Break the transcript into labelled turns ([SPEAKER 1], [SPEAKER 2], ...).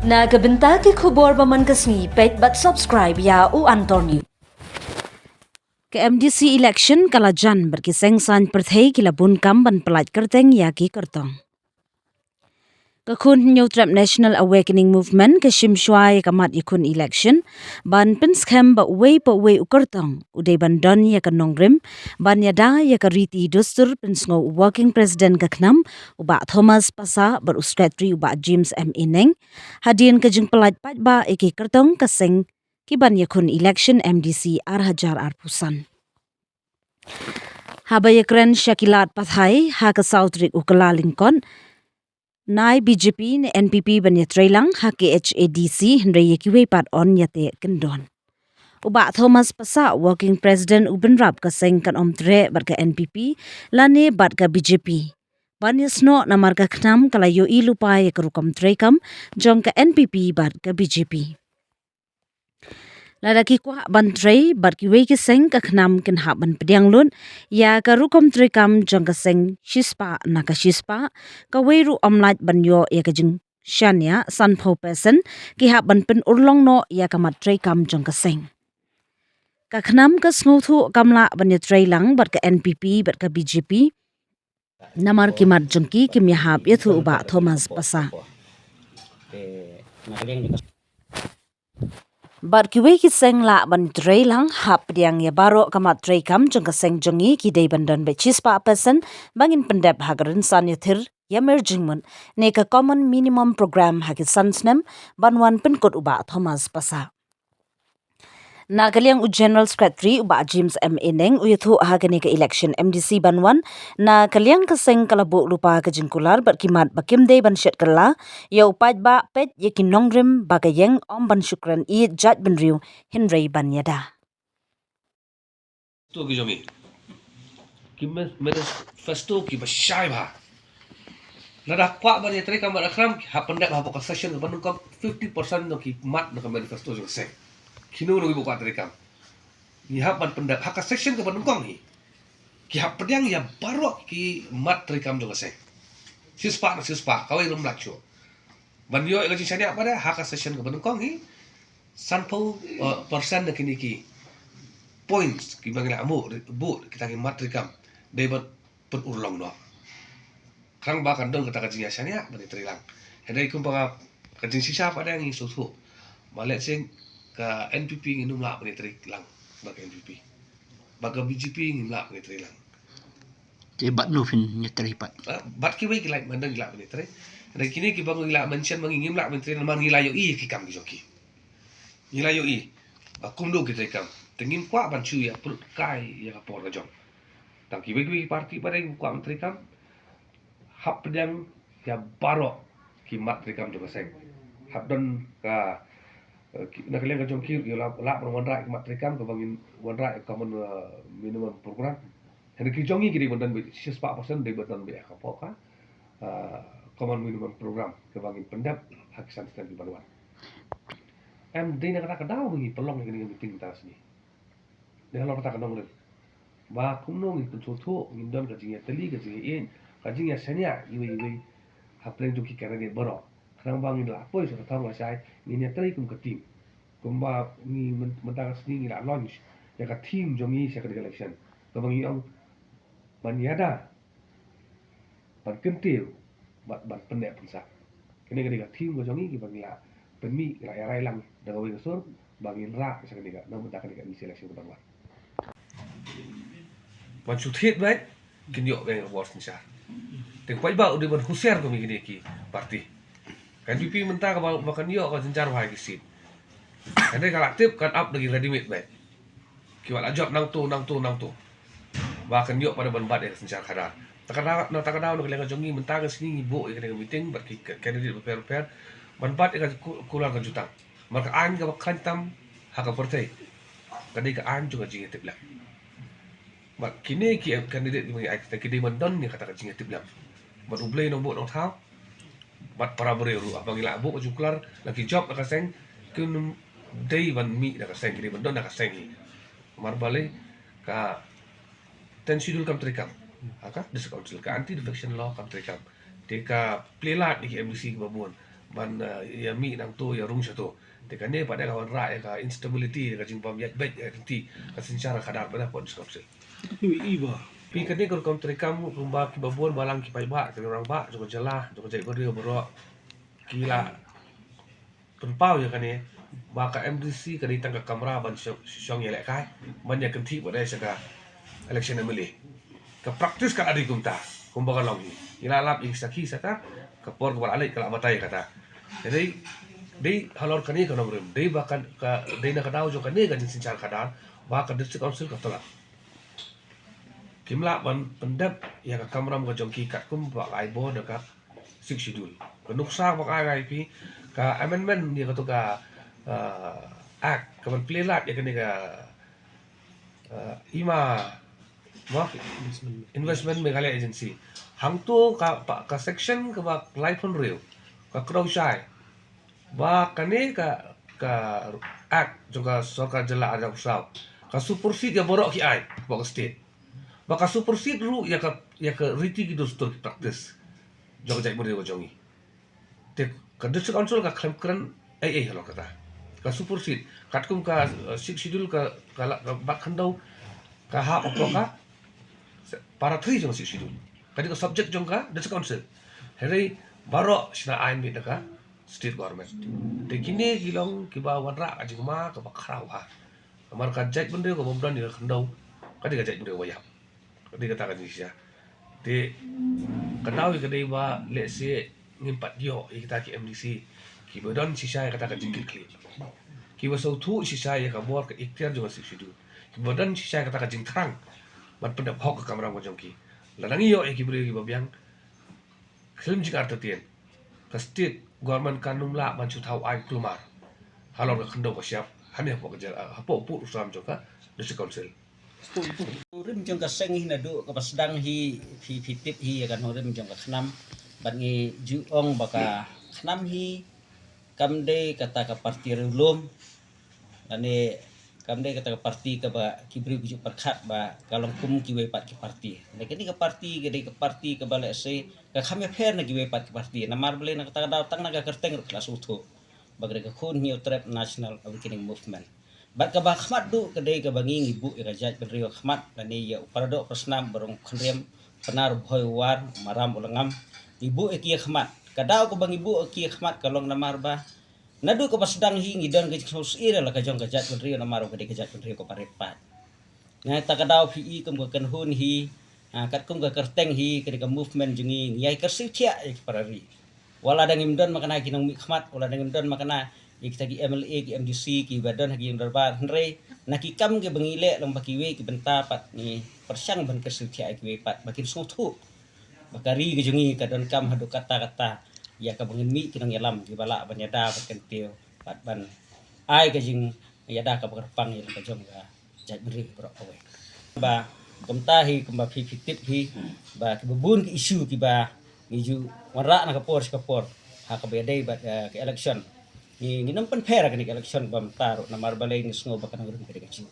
[SPEAKER 1] Nagabenta ki khubor baman kasni pet but subscribe ya u Antonio. Ke MDC election kalajan berkiseng san perthei kilabun kam ban pelaj kerteng ya ki kertong. Kakun New Trap National Awakening Movement ke shimshwai kamat ikun election ban pinskhem ba way ukertong uday ban don ya kanongrim ban yada ya kariti dustur pinsngo working president kaknam uba Thomas Pasa ber secretary uba James M Ineng hadien kajing pelaj pat ba iki kertong kaseng kiban yakun election MDC Arhajar Arpusan. Habayakren Shakilat Pathai ha ka Southrik ukala Lincoln Nai BJP ne NPP ban yatrailang ha KHADC hendrai yakiwe pat on yate kendon. Uba Thomas Pasa working president uben rap kaseng kan omtre bar ka NPP lane bar ka BJP. Ban yasno namar ka knam kala yo ilupa ya kerukam trekam jong ka NPP bar ka BJP. Ladaki kwa bantrei bar kiwe kiseng ka knam kin ha ban pediang lun ya ka rukom trekam jong ka seng shispa na ka shispa ka weiru omlaj ban yo ya ka jing shania sanpho person ki ha ban pen urlong no ya ka mat trekam jong ka seng. Ka knam ka snuthu kamla ban ya treilang bar ka NPP bar ka BJP namar ki mat jongki kim ya hab yathu uba Thomas Pasa. Bar kiwe ki seng la ban trei lang hap diang ya baro kamat trei kam jong ka seng jongi ki dei bandan be chispa person bangin pendep hagarin san yathir ya merging mun ne ka common minimum program hagi sansnem banwan penkot uba Thomas Pasa. Nagaliang u General Secretary uba James M Ineng uyathu hagani ka election MDC banwan na kaliang kaseng kalabuk lupa ka jingkular berkimat bakimde ban syet kala ya upaj ba pet yakin nongrim bagayeng om ban syukran I jat benriu Henry ban yada.
[SPEAKER 2] तो की जमी कि मेरे festo ki bashai ba nada kwa ba ni tari kamar akram hapanda ba ka session ba nung 50% no ki mat no ka manifesto jo se kinu no ibu kwa tari kam ni hap ban pendak haka session ka ba nung kong hi ki hap pedang ya barok ki mat tari kam jo se sispa kawai rum lakcho ban yo ilaji shania pada haka session ka ba nung kong hi sanpo persen na kini ki points ki bangila amu bu kita ki mat tari kam dai ba pun urlong no krang ba kan dong kata kajing yasanya bani trilang hedai kum pa kajing sisa pada yang susu balik sing ka NPP nginum la bani trilang bagi NPP baga BJP ngin la bani trilang
[SPEAKER 3] Jadi bat nu fin nyetri pat.
[SPEAKER 2] bat ki wei ki lai mandang la bani tri hedai kini ki bang ngila mention bang ngim la bani tri man ngila yo I ki kam ki joki ngila yo I kum do ki tri kam tengim kwa ban chu ya pul kai ya por ka jong tang ki wei parti pada kwa menteri kam hap pedang ya baro ki mat rekam jo seng hap don ka na kalian ka jong ki yo la wan rai mat rekam ka bangin wan rai common minimum program hen ki jongi ki dan be 6% de badan be ka po ka common minimum program ka bangin pendap hak san stan di baluan em dina kata kadau ngi pelong ni meeting tas ni de lo kata kadau ba kumno ngi tu ngindon ka jinga teli ka jinga in kajing ya senya iwi hapleng tu ki kana ge boro krang bang ila poi so thang wa sai ni ne trai kum ka team kum ba ni mentang sni ni la launch ya ka team jong ni sa ka election ka bang yong ban yada ban kentil bat pendek pensa kene ka team go jong ni ki bang la penmi la ya rai lang da ga wi sur bang ra sa ka diga na mentang ka ni selection ka bang wa ban chu thiet bai kin yo be was ni sa Teng pai ba udah ban husiar ko migini ki parti. Kan pipi menta ka makan yo ka jencar wa ki sit. Kan dai kala tip kan up lagi ready made baik. Ki wala job nang tu. Ba kan yo pada ban bat ya sencar kadar. Takada no kala jongi menta ka sini ibu ya ka meeting bar ki candidate prepare ban bat ya kular ka jutang. Maka an ka kantam haka partai. Kadai ka an juga jingi tip lah. Mak kini ki candidate ni ai kita kidi mandon ni kata ka jingi tip lah. Bat ublay no nong thao bat para bereru abang ila bu juklar lagi job nak seng kun day ban mi nak seng kini bandon nak seng mar bale ka ten schedule kam trikam aka dis council ka anti defection law kam trikam teka playlat di MDC babon man ya mi nang tu ya rung satu tekan ne pada kawan ra ya ka instability ka jing pam ya bet ya ti ka sincara kadar pada pon skopse
[SPEAKER 3] Iba.
[SPEAKER 2] pi kan ne ko kom trekam rumba ki babon balang ki pai ba ke orang ba jo jela jo jai berio bro kila penpau ya kan ne ba ka MDC ka ditang ka kamera ban syong ya lek kai man ya kenti pada saka election emile ka practice ka adi kumta kumbaga longi ila lap ing saki saka ka por ka alai ka batai kata jadi dei halor kani ka nomrem dei bahkan ka dei na ka dau jo kani ka jin sincar kadar ba ka district council ka tolak kimla ban pendap ya ka kamera ka jongki kat kum ba ai bo da ka six schedule ka nuksa ba ai pi ka amendment ni ka to ka act ka ban play lat ya kani ka ima investment Meghalaya agency hang tu ka section ka ba life on rail ka crow shai ba kani ka act juga sorkar jela ada usau ka supersede ya borok ki ai ba state ba ka supersede ru ya ka riti ki dostor ki practice joga jai mure jongi te ka district council ka klam kran ai halo kata ka supersede katkum ka six schedule ka ba khandau ka ha opro ka para three jong six schedule kadi ka subject jong ka district council heri baro sina ain bi ka state government te kini kilong ki ba wanra ka jingma ka ba kharau ha amar ka jaj bende ko bomdan ni khandau kadi ka jaj bende wayam kadi ka ta ka nisya te kanau ka dei ba le se ngimpat yo kita ki MDC ki bodon sisa kata ka jingkit kli ki ba so thu sisa ya ka bor ka ikhtiar jong six schedule ki bodon sisa kata ka jing thrang ban pendap hok ka kamera mo jongki ladang yo ki beri ki babyang film jing artatien ka state government kanum la man chu thau ai klumar halor ka khando ka siap hane po ka jela hapo pu usam joka district council
[SPEAKER 4] Rim jong ka seng hi na du ka pasdang hi tip hi kan rim jong ka khnam ban ngi juong baka khnam hi kamde kata ka parti rulum ane kamde kata ka parti ka ba kibri bujuk perkhat ba kalong kum ki we pat ki parti ne kini ka parti ka bale se ka khame pher na ki we pat ki parti na mar bele na kata daw tang na ka kerteng kelas utho bagre ka khun hi trap national awakening movement bat ka ba khmat du kadai ka bangi ibu ka jaj benrio khmat lani ya uparado prasnam barong khrem penar bhoi war maram ulangam ibu ki khmat kadaw ka bang ibu ki khmat kalong namar ba nadu ka pasdang hi ngidon ka sos ira la ka jong ka jaj benrio namar ka dai ka jaj benrio ko parepat ngai ta kadaw pi kum ka kan hun hi kat kum ka kerteng hi ka movement jungi ngai kersiu thia parari wala dang imdon makana kinong mi khmat wala dang imdon makana kita ki MLA ki MDC ki badan hagi yang darbar henre nakikam ke bangile lang bakiwe ki benta pat ni persyang ban kesutia ki pat bakin sutu bakari ke jungi kadon kam hadu kata ya ka bangin mi kinang yalam ki bala banyada bakin tio pat ban ai ke jing yada ka berpang yang ka jong ga jat beri bro awe ba komta hi kumba tip hi ba ki bubun ki isu ki ba ngiju wara na kapor ha ka bedai ba ke election ni nampan pera kan election bam taruh namar balai ni sngo bakan ngurun kiri kecil